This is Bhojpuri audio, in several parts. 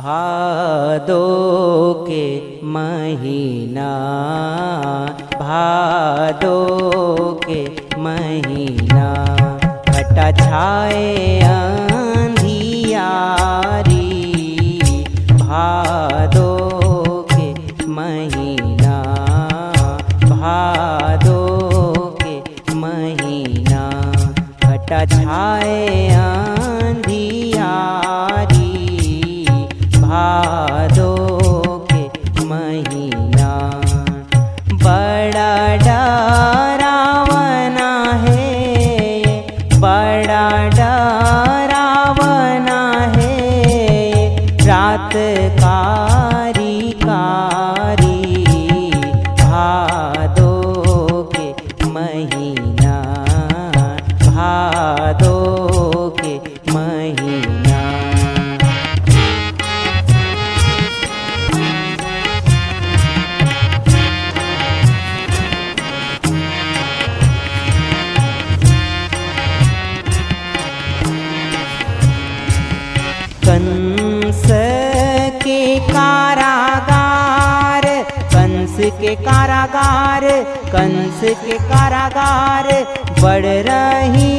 भादो के महीना, भादो के महीना, घटा छाए अंधियारी। भादो के महीना, भादो के महीना, घटा छाए अंधियारी। भादो के महीना, बड़ा डरावना है, बड़ा डरावना है, रात कारी कारी। भादो के महीना, भादो के महीना। कंस के कारागार, कंस के कारागार, कंस के कारागार, बढ़ रही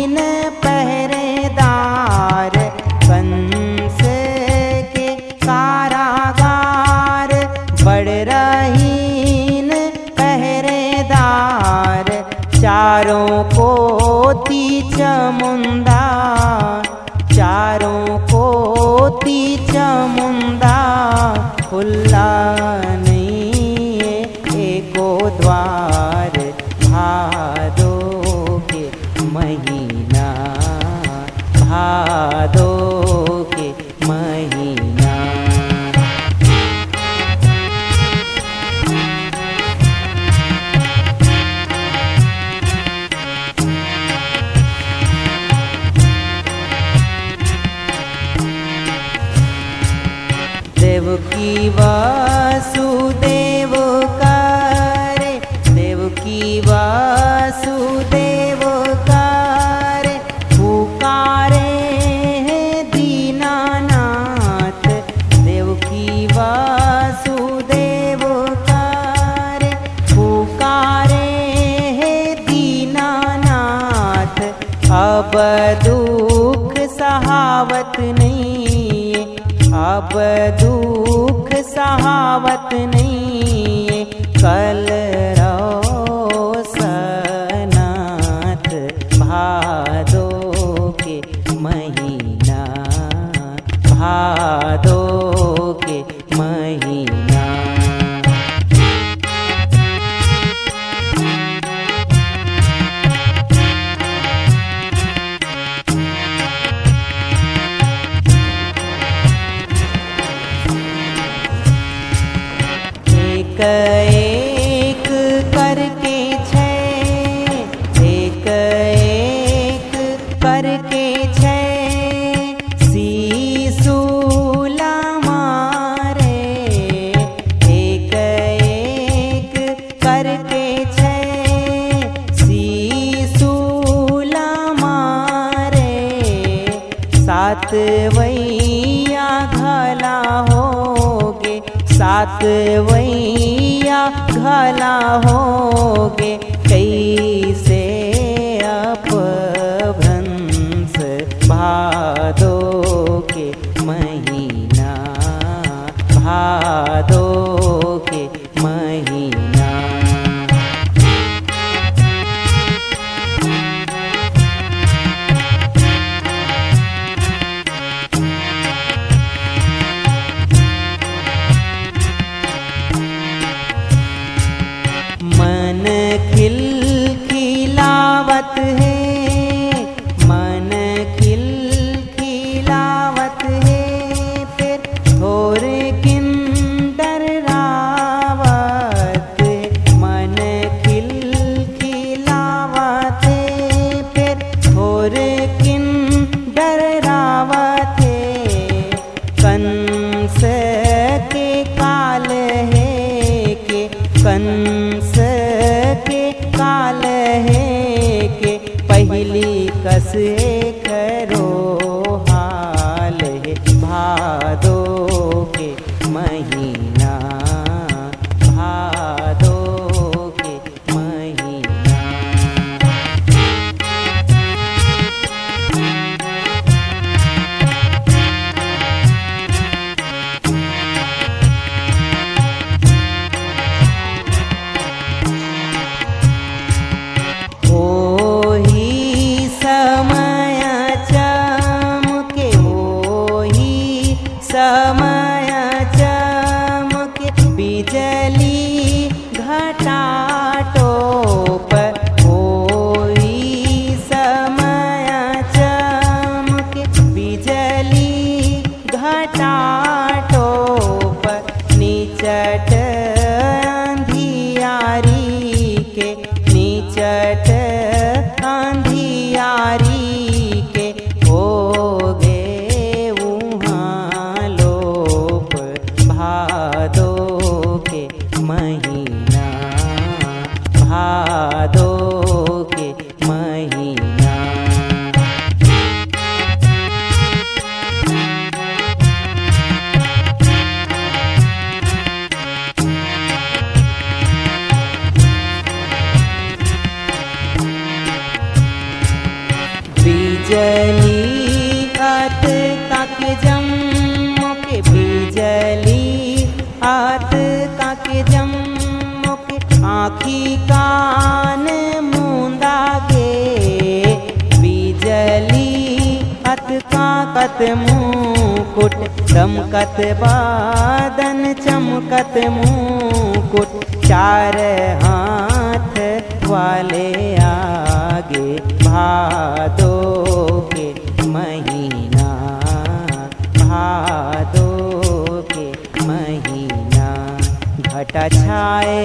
न पहरेदार। कंस के कारागार, बढ़ रही न पहरेदार। चारों कोटि चामुंडा, चारों कोटि चामुंडा, खुला नहीं एको द्वार। भादो के महीना, भादो के महीना। देवकी वासुदेव करे, देवकी वासुदेव करे, पुकारे हैं दीनानाथ। देवकी वासुदेव करे, पुकारे हैं दीनानाथ। अब दुख सहावत नहीं, अब दुख सहावत नहीं, कल रोसनाथ। भादो के महीना, भादो के महीना। एक एक करके छः, एक एक करके छः, सीसूला मारे। एक एक करके छः, सीसूला मारे। सातवैया घला होगे, सातवैया घला होगे, कैसे अपभ्रंश। भादो के महीना, भादो के महीना। मन खिलखिलावत है, मन खिलखिलावत है, फिर थोड़े किंडर रावत। मन खिलखिलावत है, फिर थोड़े किंडर रावत। कंस के काल है के, कंस के काल है के, पहली कस करो हाल है। भादो महीना। बिजली आत ताके जम मोके बिजली आत ताके जम मोके आँखी कान मूंदा गे। बिजली अत काकत मुकुट दमकत बादन चमकत मुकुट चार हाथ वाले आगे भादो के महीना भादो के महीना घटा छाए